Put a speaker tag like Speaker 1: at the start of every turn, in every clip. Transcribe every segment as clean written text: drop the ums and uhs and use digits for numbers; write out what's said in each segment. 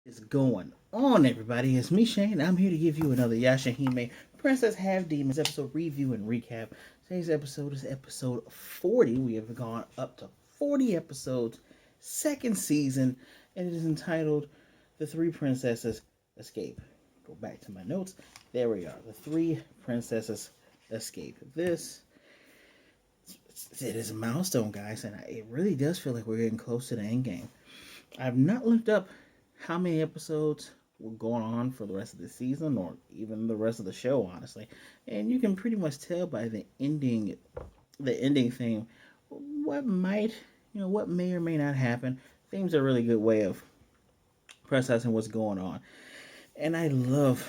Speaker 1: Is going on, everybody? It's me, Shane. I'm here to give you another Yashahime Princess Half Demons episode review and recap. Today's episode is episode 40. We have gone up to 40 episodes, second season, and it is entitled The Three Princesses Escape. Go back to my notes. There we are. The Three Princesses Escape. It is a milestone, guys, and it really does feel like we're getting close to the end game. I've not looked up how many episodes were going on for the rest of the season or even the rest of the show, honestly. And you can pretty much tell by the ending theme what what may or may not happen. Theme's a really good way of processing what's going on. And I love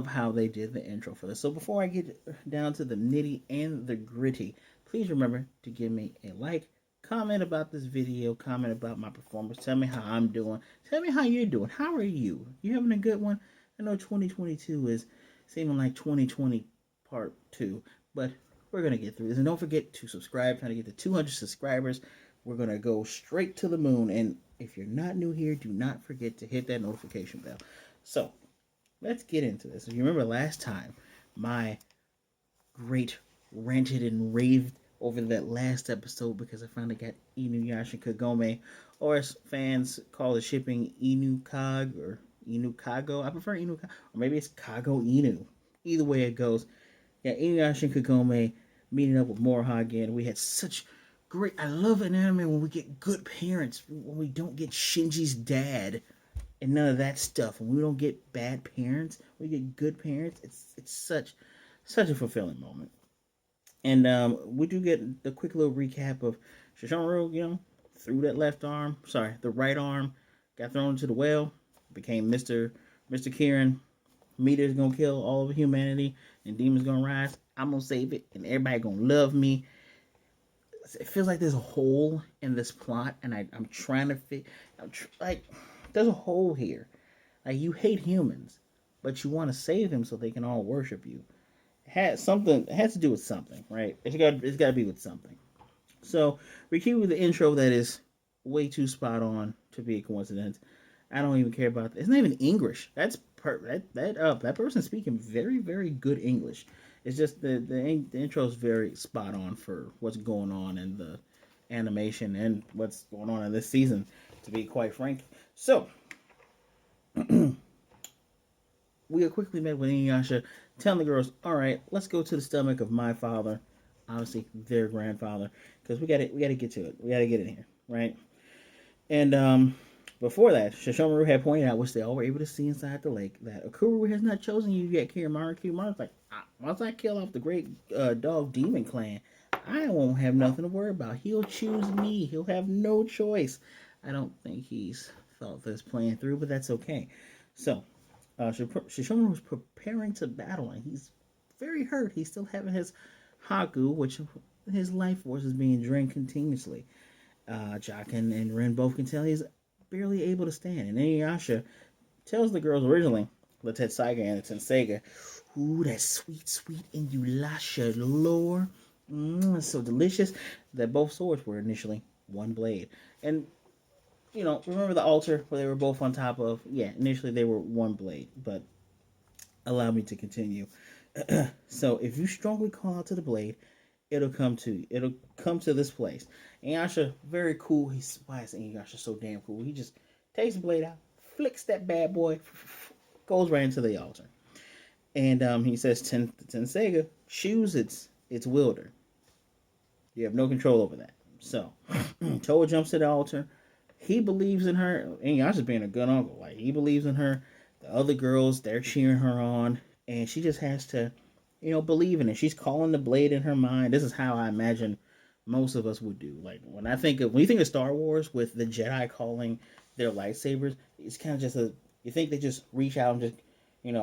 Speaker 1: how they did the intro for this. So before I get down to the nitty and the gritty, please remember to give me a like, comment about this video, comment about my performance, tell me how I'm doing, tell me how you're doing. How are you? You having a good one? I know 2022 is seeming like 2020 part 2, but we're going to get through this. And don't forget to subscribe, trying to get to 200 subscribers. We're going to go straight to the moon. And if you're not new here, do not forget to hit that notification bell. So, let's get into this. If you remember last time, my great ranted and raved over that last episode because I finally got Inuyasha Kagome, or as fans call the shipping, Inukag or Inukago. I prefer Inukag, or maybe it's Kago Inu. Either way it goes. Yeah, Inuyasha and Kagome meeting up with Moroha again. We had such great. I love an anime when we get good parents, when we don't get Shinji's dad and none of that stuff. When we don't get bad parents, we get good parents. It's such a fulfilling moment. And we do get the quick little recap of Sesshomaru, threw that the right arm, got thrown into the well, became Mr. Kirin. Meteor's gonna kill all of humanity, and demons gonna rise. I'm gonna save it, and everybody gonna love me. It feels like there's a hole in this plot, and I'm trying to there's a hole here. Like, you hate humans, but you want to save them so they can all worship you. It has to do with something, right? It's got to be with something. So we keep with the intro that is way too spot on to be a coincidence. I don't even care about that. It's not even English. That person speaking very, very good English. It's just the intro is very spot on for what's going on in the animation and what's going on in this season, to be quite frank. So we are quickly met with Inuyasha telling the girls, all right, let's go to the stomach of my father, obviously their grandfather, because we got to get to it. We got to get in here, right? And before that, Sesshomaru had pointed out, which they all were able to see inside the lake, that Akuru has not chosen you yet, Kirinmaru. Kirinmaru's like, once I kill off the great dog demon clan, I won't have nothing to worry about. He'll choose me. He'll have no choice. I don't think he's thought this plan through, but that's okay. So, Sesshomaru was preparing to battle, and he's very hurt. He's still having his Haku, which his life force is being drained continuously. Jaken and Rin both can tell he's barely able to stand. And Inuyasha tells the girls originally, the Tenseiga and the Tenseiga, ooh, that sweet, sweet Inuyasha lore. It's so delicious that both swords were initially one blade. And remember the altar where they were both on top of? Yeah, initially they were one blade, but allow me to continue. So if you strongly call out to the blade, it'll come to this place. Inuyasha, very cool. Why is Inuyasha so damn cool? He just takes the blade out, flicks that bad boy, goes right into the altar. And he says, Tenseiga, choose its wielder. You have no control over that. So Towa jumps to the altar. He believes in her. Inuyasha's being a good uncle. Like, he believes in her. The other girls, they're cheering her on. And she just has to, believe in it. She's calling the blade in her mind. This is how I imagine most of us would do. Like, when you think of Star Wars with the Jedi calling their lightsabers, it's kind of just you think they just reach out and just, in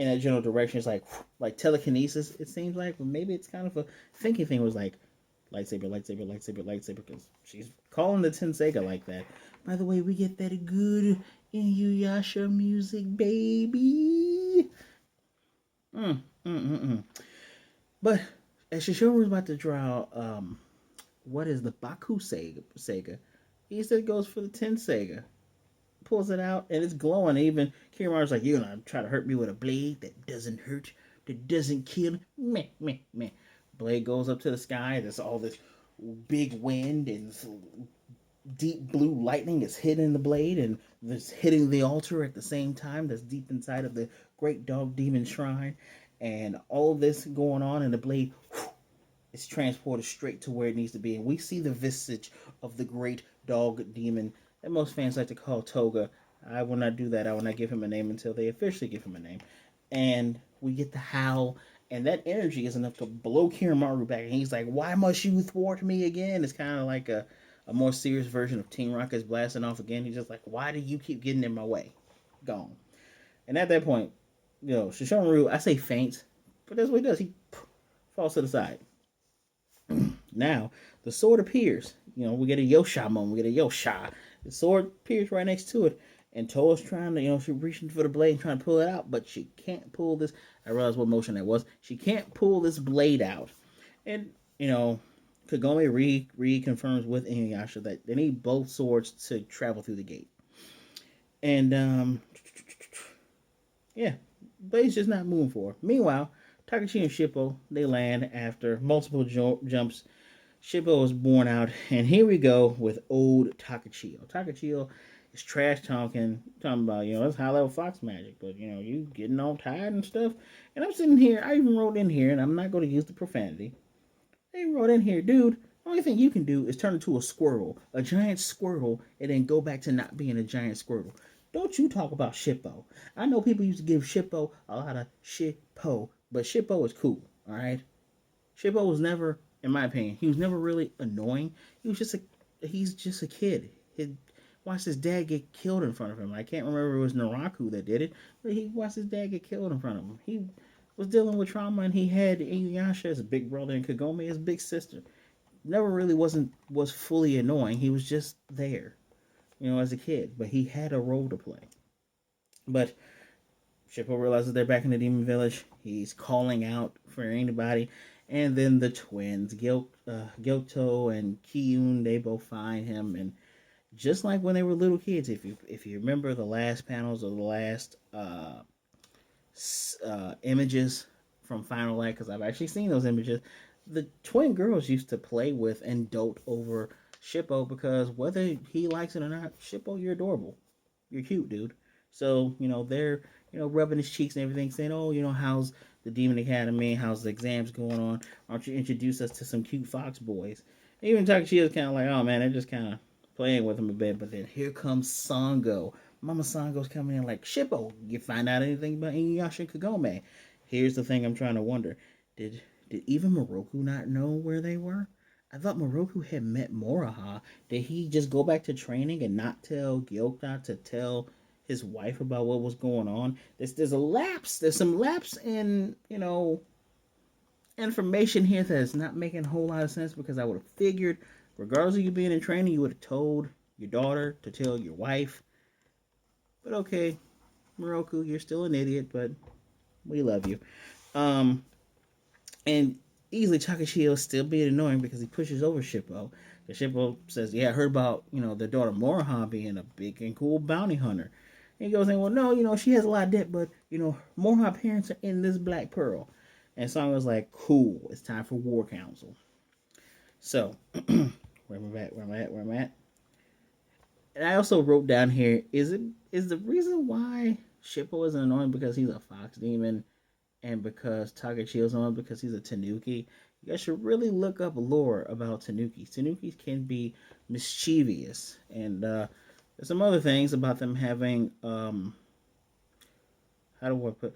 Speaker 1: a general direction. It's like telekinesis, it seems like. But maybe it's kind of a thinking thing. It was like, lightsaber, lightsaber, lightsaber, lightsaber, because she's calling the Tenseiga like that. By the way, we get that good Inuyasha music, baby. But as Sesshomaru was about to draw, what is the Baku Sega? He said goes for the Tenseiga. pulls it out, and it's glowing. Even Kirinmaru's like, "You're gonna try to hurt me with a blade that doesn't hurt, that doesn't kill." Meh, meh, meh. Blade goes up to the sky. There's all this big wind and deep blue lightning is hitting the blade, and it's hitting the altar at the same time. That's deep inside of the great dog demon shrine, and all this going on, and the blade is transported straight to where it needs to be, and we see the visage of the great dog demon that most fans like to call Toga. I will not do that. I will not give him a name until they officially give him a name. And we get the howl, and that energy is enough to blow Kirinmaru back. And he's like, "Why must you thwart me again?" It's kind of like a more serious version of Team Rocket's blasting off again. He's just like, "Why do you keep getting in my way?" Gone. And at that point, Sesshomaru, I say faints, but that's what he does. He falls to the side. Now, the sword appears. We get a Yosha moment. We get a Yosha. The sword appears right next to it. And Towa's trying to, she's reaching for the blade and trying to pull it out, but she can't pull this. I realized what motion that was. She can't pull this blade out. And, Kagome reconfirms with Inuyasha that they need both swords to travel through the gate. And, yeah, Blade's just not moving forward. Meanwhile, Takachi and Shippo, they land after multiple jumps. Shippo is born out, and here we go with old Takachio. Takachio is trash talking about, it's high level fox magic, but, you getting all tired and stuff. And I'm sitting here, I even wrote in here, and I'm not going to use the profanity. I even wrote in here, dude, the only thing you can do is turn into a squirrel, a giant squirrel, and then go back to not being a giant squirrel. Don't you talk about Shippo. I know people used to give Shippo a lot of Shippo, but Shippo is cool, alright? Shippo was never, in my opinion, he was never really annoying. He's just a kid. He watched his dad get killed in front of him. I can't remember if it was Naraku that did it, but he watched his dad get killed in front of him. He was dealing with trauma, and he had Inuyasha as a big brother and Kagome as big sister. Never really was fully annoying. He was just there, as a kid, but he had a role to play. But Shippo realizes they're back in the demon village. He's calling out for anybody. And then the twins, Gyoto and Kiyun, they both find him. And just like when they were little kids, if you remember the last panels or the last images from Final Act, because I've actually seen those images, the twin girls used to play with and dote over Shippo because whether he likes it or not, Shippo, you're adorable. You're cute, dude. So, they're, rubbing his cheeks and everything, saying, "Oh, how's the Demon Academy? How's the exams going on? Why don't you introduce us to some cute fox boys?" And even Takashi's kind of like, "Oh, man, they're just kind of playing with him a bit." But then here comes Sango. Mama Sango's coming in like, "Shippo, you find out anything about Inuyasha and Kagome?" Here's the thing I'm trying to wonder. Did even Moroku not know where they were? I thought Moroku had met Moroha. Did he just go back to training and not tell Gyokta to tell his wife about what was going on? There's a lapse. There's some lapse in, information here that is not making a whole lot of sense, because I would have figured, regardless of you being in training, you would have told your daughter to tell your wife. But okay, Moroku, you're still an idiot, but we love you. And easily Takashio is still being annoying because he pushes over Shippo. The Shippo says, "Yeah, I heard about, their daughter Moroha being a big and cool bounty hunter." And he goes, "Well, no, she has a lot of debt, but, Moroha parents are in this Black Pearl." And Song was like, "Cool, it's time for War Council." So, where am I at? And I also wrote down here, is the reason why Shippo is annoying because he's a fox demon, and because Takachio's on because he's a Tanuki? You guys should really look up lore about Tanukis. Tanukis can be mischievous, and there's some other things about them having how do I put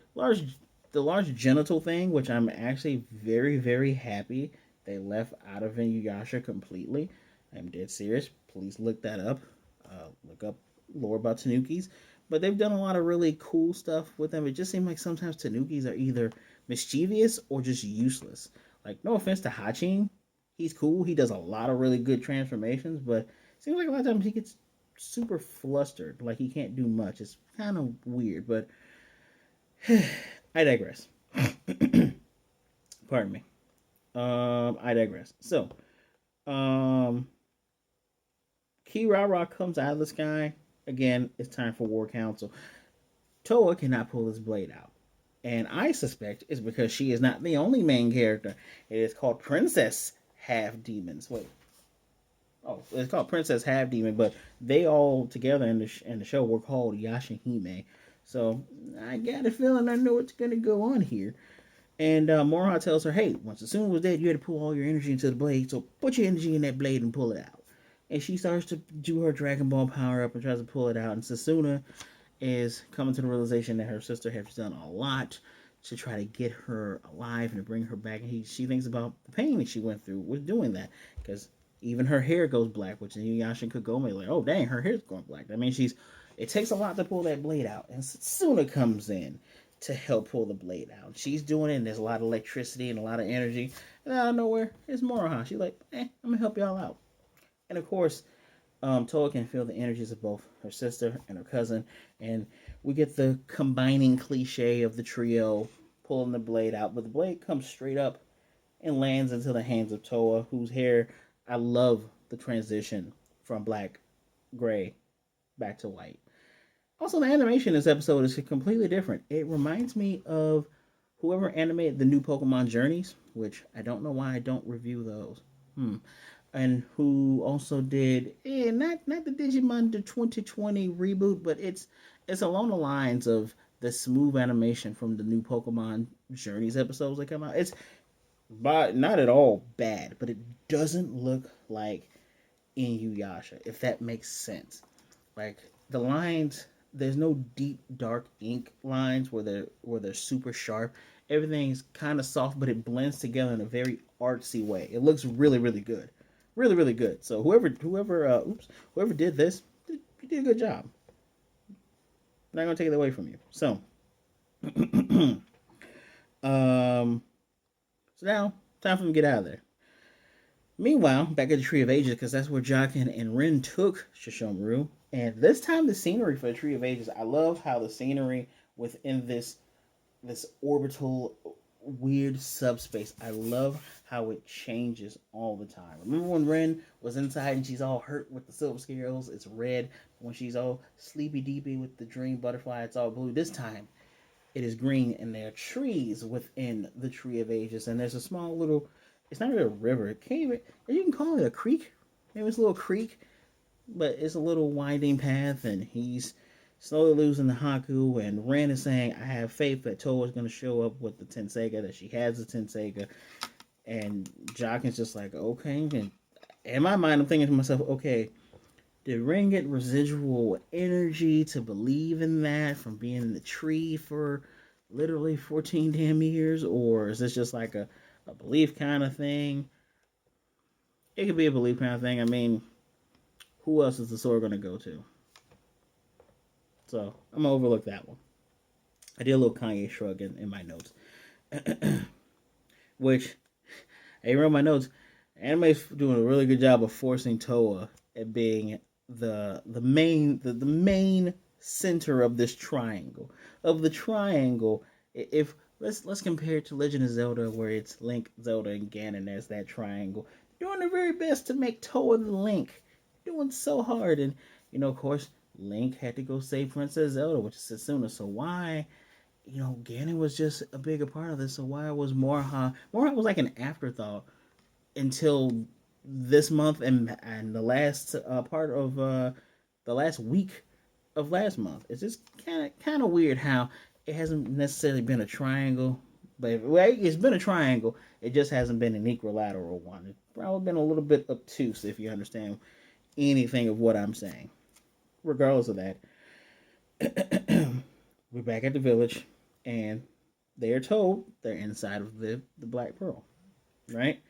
Speaker 1: the large genital thing, which I'm actually very, very happy they left out of Inuyasha completely. I'm dead serious. Please look that up. Look up lore about Tanukis. But they've done a lot of really cool stuff with them. It just seems like sometimes Tanukis are either mischievous or just useless. Like, no offense to Hachin. He's cool. He does a lot of really good transformations, but it seems like a lot of times he gets super flustered. Like he can't do much. It's kind of weird, but I digress. Pardon me. I digress. So, Kirara comes out of the sky. Again, it's time for War Council. Towa cannot pull his blade out. And I suspect it's because she is not the only main character. It is called Princess Half Demons. Wait. Oh, it's called Princess Half Demon, but they all together in the show were called Yashahime. So I got a feeling I know what's going to go on here. And Moroha tells her, hey, once Sessuna was dead, you had to pull all your energy into the blade, so put your energy in that blade and pull it out. And she starts to do her Dragon Ball power up and tries to pull it out. And Sessuna is coming to the realization that her sister has done a lot to try to get her alive and to bring her back. And she thinks about the pain that she went through with doing that. Because even her hair goes black, which Inuyasha and Kagome like, oh, dang, her hair's going black. That means it takes a lot to pull that blade out. And Setsuna comes in to help pull the blade out. She's doing it, and there's a lot of electricity and a lot of energy. And out of nowhere, it's Moroha. She's like, I'm going to help y'all out. And of course, Towa can feel the energies of both her sister and her cousin. And we get the combining cliche of the trio pulling the blade out. But the blade comes straight up and lands into the hands of Towa, whose hair, I love the transition from black, gray, back to white. Also, the animation in this episode is completely different. It reminds me of whoever animated the new Pokemon Journeys, which I don't know why I don't review those. And who also did not the Digimon the 2020 reboot, but it's along the lines of the smooth animation from the new Pokemon Journeys episodes that come out. It's not at all bad, but it doesn't look like Inuyasha, if that makes sense. Like the lines, there's no deep dark ink lines where they're super sharp. Everything's kind of soft, but it blends together in a very artsy way. It looks really really good, really really good. So whoever did this, you did a good job. I'm not gonna take it away from you. So, um, so now time for me to get out of there. Meanwhile, back at the Tree of Ages, because that's where Jockin and Rin took Sesshomaru. And this time, the scenery for the Tree of Ages, I love how the scenery within this orbital weird subspace. I love how it changes all the time. Remember when Rin was inside and she's all hurt with the silver scales? It's red. When she's all sleepy deepy with the dream butterfly, it's all blue. This time, it is green, and there are trees within the Tree of Ages, and there's a small little. It's not really a river. It can't even. You can call it a creek. Maybe it's a little creek, but it's a little winding path, and he's slowly losing the Haku. And Ren is saying, "I have faith that Towa is going to show up with the Tenseiga. That she has the Tenseiga." And Jock is just like, "Okay." And in my mind, I'm thinking to myself, "Okay, did Ren get residual energy to believe in that from being in the tree for literally 14 damn years? Or is this just like a belief kind of thing?" It could be a belief kind of thing. I mean, who else is the sword going to go to? So I'm going to overlook that one. I did a little Kanye shrug in my notes. Which, I wrote my notes. Anime's doing a really good job of forcing Towa at being the main center of this triangle. Of the triangle, if let's compare it to Legend of Zelda, where it's Link, Zelda, and Ganon as that triangle. Doing their very best to make Towa the Link. Doing so hard, and of course, Link had to go save Princess Zelda, which is Setsuna. So why? Ganon was just a bigger part of this. So why was Moroha? Moroha was like an afterthought until this month and the last part of the last week of last month. It's just kind of weird how it hasn't necessarily been a triangle, but it's been a triangle. It just hasn't been an equilateral one. It's probably been a little bit obtuse, if you understand anything of what I'm saying. Regardless of that, we're back at the village, and they are told they're inside of the Black Pearl, right?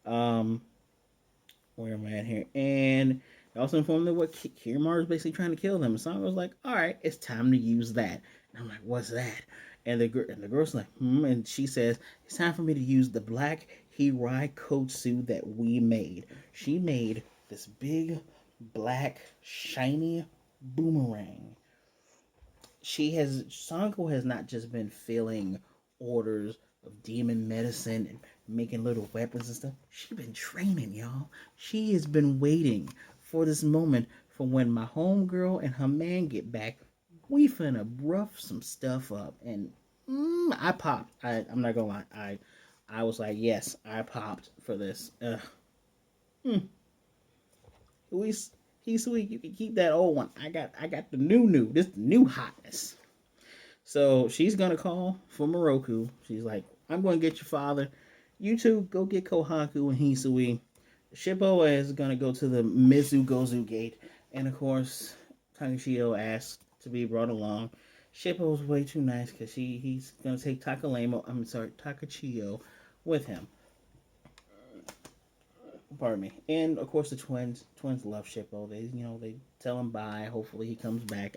Speaker 1: Where am I at here? And I also informed them what Kirinmaru is basically trying to kill them. And Sangha was like, all right, it's time to use that. And I'm like, what's that? And the girl's like, and she says, it's time for me to use the black Hirai Kotsu that we made. She made this big, black, shiny boomerang. Sanko has not just been filling orders of demon medicine and making little weapons and stuff. She's been training, y'all. She has been waiting for this moment for when my homegirl and her man get back. We finna rough some stuff up, and I popped. I'm not gonna lie. I was like, yes, I popped for this. Mm. He's sweet. You can keep that old one. I got the new. This new hotness. So she's gonna call for Moroku. She's like, I'm gonna get your father. You two go get Kohaku and Hisui. Shippo is gonna go to the Mizu Gozu gate, and of course, Takashio asks to be brought along. Shippo's way too nice because he's gonna take Takachio with him. Pardon me. And of course, the twins love Shippo. They tell him bye. Hopefully, he comes back.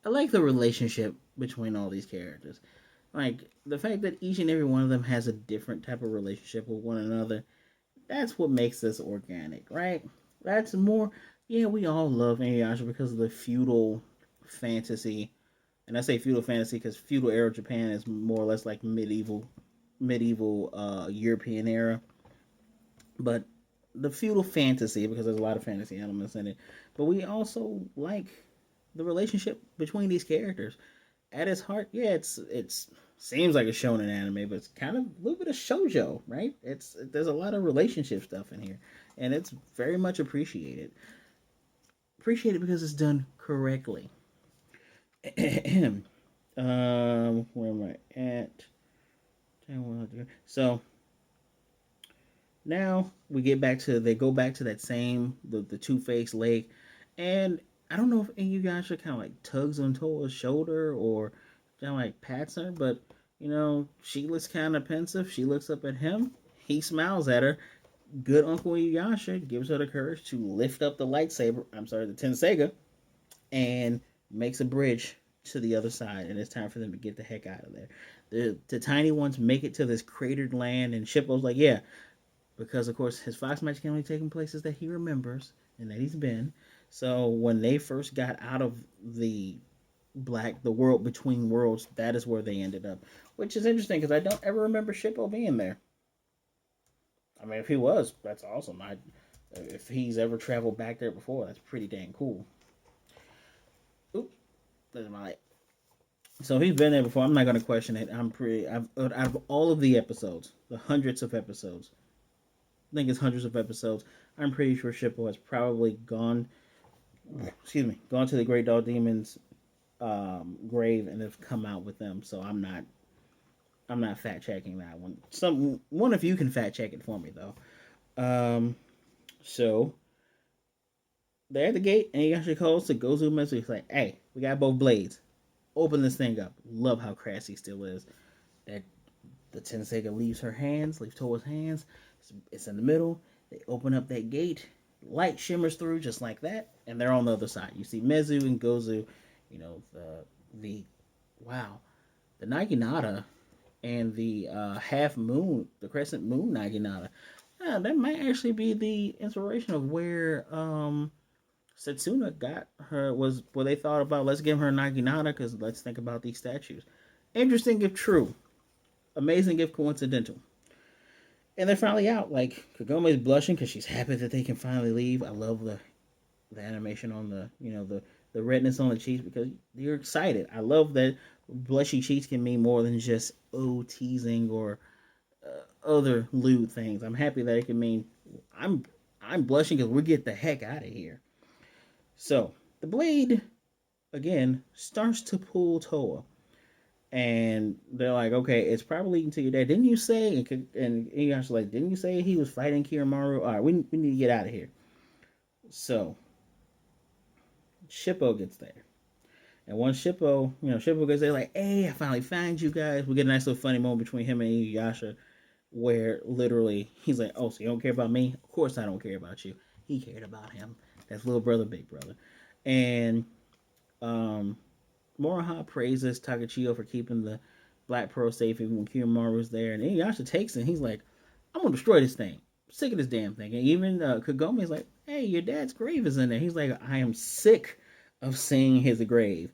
Speaker 1: I like the relationship between all these characters. Like the fact that each and every one of them has a different type of relationship with one another. That's what makes this organic, right? That's more. Yeah, we all love Inuyasha because of the feudal fantasy, and I say feudal fantasy because feudal era Japan is more or less like medieval European era. But the feudal fantasy because there's a lot of fantasy elements in it. But we also like the relationship between these characters. At its heart, yeah, it's seems like a shonen anime, but it's kind of a little bit of shojo, right? There's a lot of relationship stuff in here, and it's very much appreciated. Appreciated because it's done correctly. Where am I at? So now we get back to they go back to that same the two faced lake, and I don't know if Inuyasha kind of like tugs on Towa's shoulder or kind of like pats her, but she looks kind of pensive. She looks up at him. He smiles at her. Good Uncle Inuyasha gives her the courage to lift up the lightsaber. I'm sorry, the Tenseiga, and makes a bridge to the other side. And it's time for them to get the heck out of there. The tiny ones make it to this cratered land, and Shippo's like, yeah, because of course his fox magic can only take in places that he remembers and that he's been. So when they first got out of the world between worlds, that is where they ended up, which is interesting because I don't ever remember Shippo being there. I mean, if he was, that's awesome. If he's ever traveled back there before, that's pretty dang cool. Oop, that's my light. So he's been there before. I'm not gonna question it. Out of all of the episodes, the hundreds of episodes, I think it's hundreds of episodes. I'm pretty sure Shippo has probably gone. Excuse me, gone to the Great Dog Demon's grave and have come out with them. So I'm not fact checking that one. One of you can fact check it for me though. So they're at the gate and he actually calls to Gozu and Mezu. He's like, "Hey, we got both blades. Open this thing up." Love how crass he still is. That the Tenseiga leaves Towa's hands. It's in the middle. They open up that gate. Light shimmers through just like that, and they're on the other side. You see Mezu and Gozu. The wow, the Naginata and the half moon, the crescent moon Naginata. That might actually be the inspiration of where Setsuna got her, was where they thought about, let's give her a Naginata because let's think about these statues. Interesting if true. Amazing if coincidental. And they're finally out. Like, Kagome's blushing because she's happy that they can finally leave. I love the animation on the redness on the cheeks because you're excited. I love that blushy cheeks can mean more than just teasing or other lewd things. I'm happy that it can mean I'm blushing because we get the heck out of here. So the blade again starts to pull Towa, and they're like, "Okay, it's probably leading to your dad. Didn't you say?" And Inuyasha's like, "Didn't you say he was fighting Kirinmaru? All right, we need to get out of here." So Shippo gets there. And once Shippo gets there, like, "Hey, I finally found you guys." We get a nice little funny moment between him and Inuyasha where literally he's like, "Oh, so you don't care about me? Of course I don't care about you." He cared about him. That's little brother, big brother. And Moroha praises Takachio for keeping the Black Pearl safe even when Kirinmaru was there. And Inuyasha takes it and he's like, "I'm going to destroy this thing. I'm sick of this damn thing." And even Kagome's like, "Hey, your dad's grave is in there." He's like, "I am sick of seeing his grave."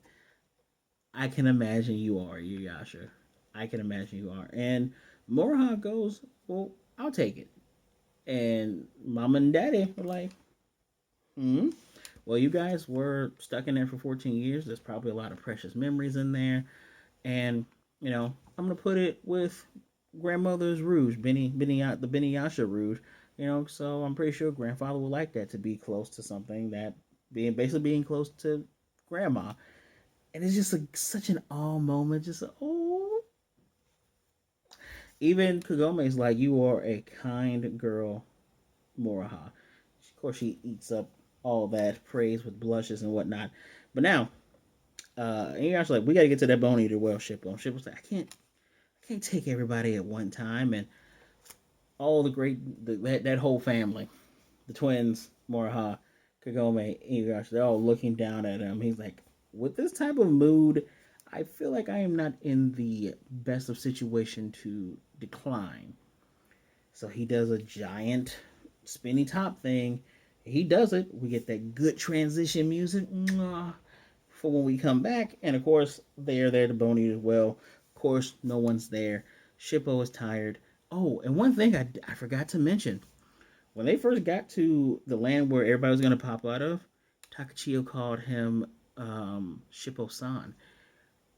Speaker 1: I can imagine you are, I can imagine you are. And Moroha goes, "Well, I'll take it." And mom and daddy were like, hmm. Well, you guys were stuck in there for 14 years. There's probably a lot of precious memories in there. And, I'm going to put it with grandmother's rouge, the Inuyasha rouge. So I'm pretty sure grandfather would like that to be close to something that being close to grandma. And it's just such an all moment. Just, oh. Even Kagome's like, you are a kind girl, Moroha. Of course, she eats up all that praise with blushes and whatnot. But now, and you're actually like, we got to get to that bone eater well, Shippo. And Shippo's like, I can't take everybody at one time. And all that whole family, the twins, Moroha, Kagome, Inuyasha, they're all looking down at him. He's like, with this type of mood, I feel like I am not in the best of situation to decline. So he does a giant spinny top thing. He does it. We get that good transition music for when we come back. And of course, they are there to bone eat as well. Of course, no one's there. Shippo is tired. Oh, and one thing I forgot to mention. When they first got to the land where everybody was going to pop out of, Takachiyo called him Shippo-san.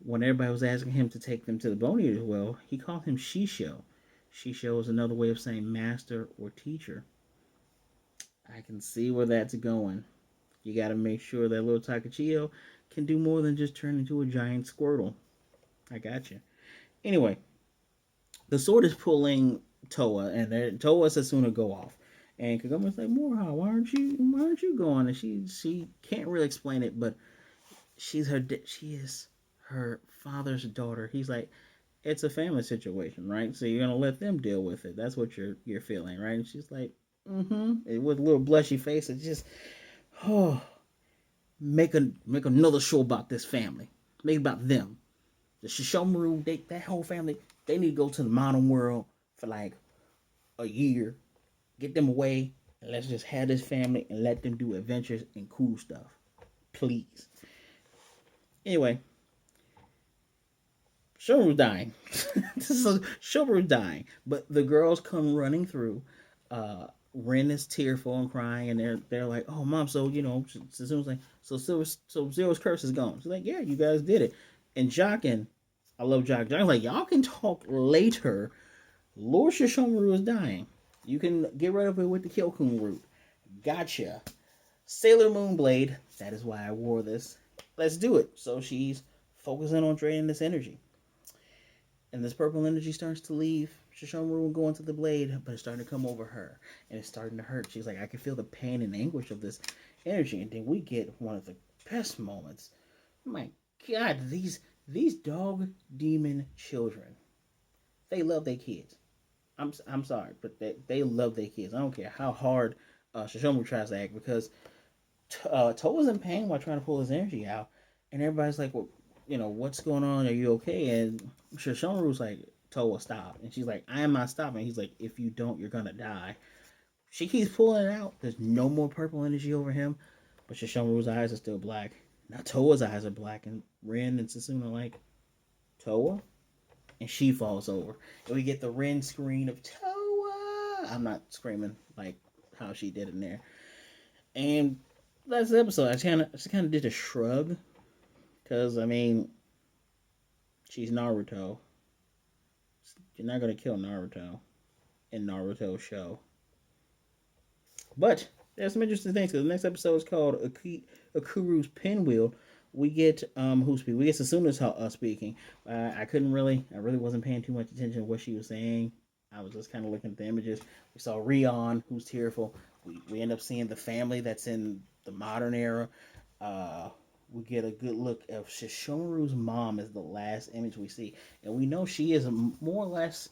Speaker 1: When everybody was asking him to take them to the bone eater well, he called him Shisho. Shisho is another way of saying master or teacher. I can see where that's going. You got to make sure that little Takachiyo can do more than just turn into a giant Squirtle. I got you. Anyway, the sword is pulling Towa, and Towa and Sessuna go off. And Kagome's like, Moroha, why aren't you going? And she can't really explain it, but she is her father's daughter. He's like, it's a family situation, right? So you're gonna let them deal with it. That's what you're feeling, right? And she's like, mm-hmm. With a little blushy face, it's just, oh, make another show about this family. Make it about them. The Sesshomaru, that whole family, they need to go to the modern world for like a year, get them away, and let's just have this family and let them do adventures and cool stuff. Please. Anyway, Shomaru's dying. Shomaru's dying. But the girls come running through. Ren is tearful and crying, and they're like, "Oh, mom, so Sessuna's like, so Zero's curse is gone." She's like, "Yeah, you guys did it." And Jockin, I love Jock. Jock's like, "Y'all can talk later. Lord Sesshomaru is dying. You can get rid of it with the Kyokun root. Gotcha." Sailor Moonblade. That is why I wore this. Let's do it. So she's focusing on draining this energy. And this purple energy starts to leave. Sesshomaru will go into the blade, but it's starting to come over her. And it's starting to hurt. She's like, I can feel the pain and anguish of this energy. And then we get one of the best moments. My God, these dog demon children. They love their kids. I'm sorry, but they love their kids. I don't care how hard Sesshomaru tries to act, because Towa's in pain while trying to pull his energy out. And everybody's like, well, what's going on? Are you okay? And Sesshomaru's like, Towa, stop. And she's like, I am not stopping. He's like, if you don't, you're gonna die. She keeps pulling it out. There's no more purple energy over him, but Sesshomaru's eyes are still black. Now Towa's eyes are black, and Ren and Sessuna are like, Towa? And she falls over. And we get the Ren scream of Towa. I'm not screaming like how she did in there. And that's the episode. I just kind of did a shrug, because I mean, she's Naruto. You're not gonna kill Naruto in Naruto show. But there's some interesting things, because the next episode is called Akuru's Pinwheel. We get who's speaking? We get Susuna's speaking. I really wasn't paying too much attention to what she was saying. I was just kind of looking at the images. We saw Rion, who's tearful. We end up seeing the family that's in the modern era. We get a good look of Sesshomaru's mom as the last image we see. And we know she is more or less,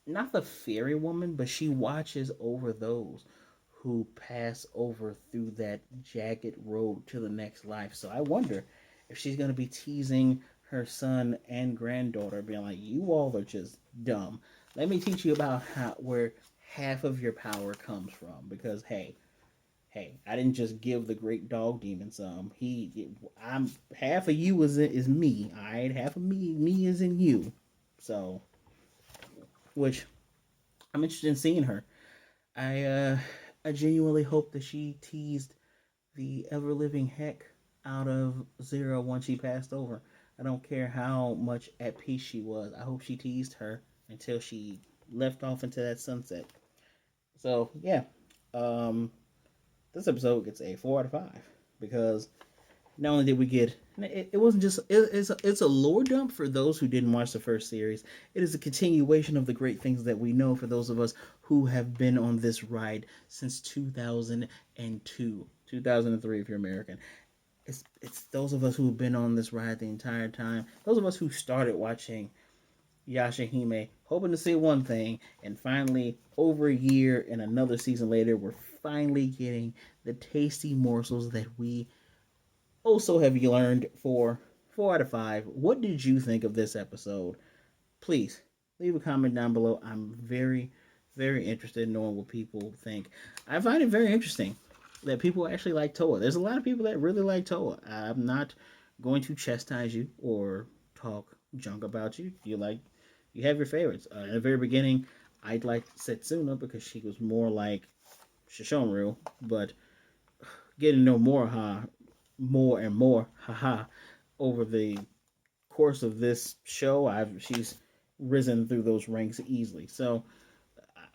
Speaker 1: not the fairy woman, but she watches over those who pass over through that jagged road to the next life. So I wonder if she's going to be teasing her son and granddaughter, being like, you all are just dumb. Let me teach you about where half of your power comes from. Because, hey, I didn't just give the great dog demon some. I'm half of you is me. All right, half of me is in you. So, which I'm interested in seeing her. I uh, I genuinely hope that she teased the ever living heck out of Zero once she passed over. I don't care how much at peace she was. I hope she teased her until she left off into that sunset. So yeah, um, this episode gets a 4 out of 5 because not only did we get it wasn't just it's a lore dump for those who didn't watch the first series. It is a continuation of the great things that we know for those of us who have been on this ride since 2002, 2003 if you're American. It's those of us who've been on this ride the entire time. Those of us who started watching Yashahime, hoping to see one thing, and finally, over a year and another season later, we're finally getting the tasty morsels that we also have learned for 4 out of 5. What did you think of this episode? Please leave a comment down below. I'm very, very interested in knowing what people think. I find it very interesting that people actually like Towa. There's a lot of people that really like Towa. I'm not going to chastise you or talk junk about you. You have your favorites. In the very beginning, I liked Setsuna because she was more like Sesshomaru, but getting to know Moroha more and more, haha, over the course of this show, she's risen through those ranks easily. So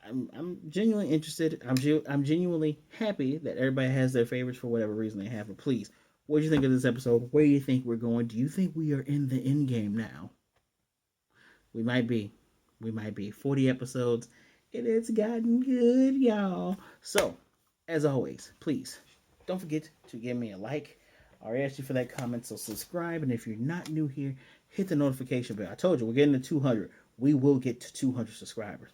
Speaker 1: I'm genuinely interested. I'm genuinely happy that everybody has their favorites for whatever reason they have. But please, what do you think of this episode? Where do you think we're going? Do you think we are in the end game now? We might be. We might be. 40 episodes. It has gotten good, y'all. So, as always, please don't forget to give me a like. I already asked you for that comment, so subscribe. And if you're not new here, hit the notification bell. I told you, we're getting to 200. We will get to 200 subscribers.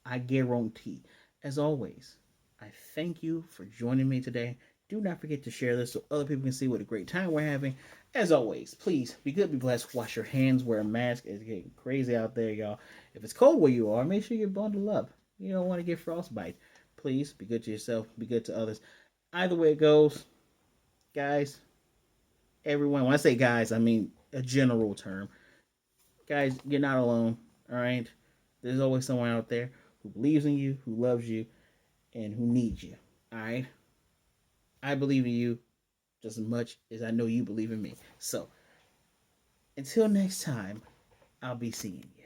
Speaker 1: I guarantee. As always, I thank you for joining me today. Do not forget to share this so other people can see what a great time we're having. As always, please be good, be blessed, wash your hands, wear a mask. It's getting crazy out there, y'all. If it's cold where you are, make sure you're bundled up. You don't want to get frostbite. Please be good to yourself, be good to others. Either way it goes, guys, everyone, when I say guys, I mean a general term. Guys, you're not alone, all right? There's always someone out there who believes in you, who loves you, and who needs you, all right? I believe in you just as much as I know you believe in me. So, until next time, I'll be seeing you.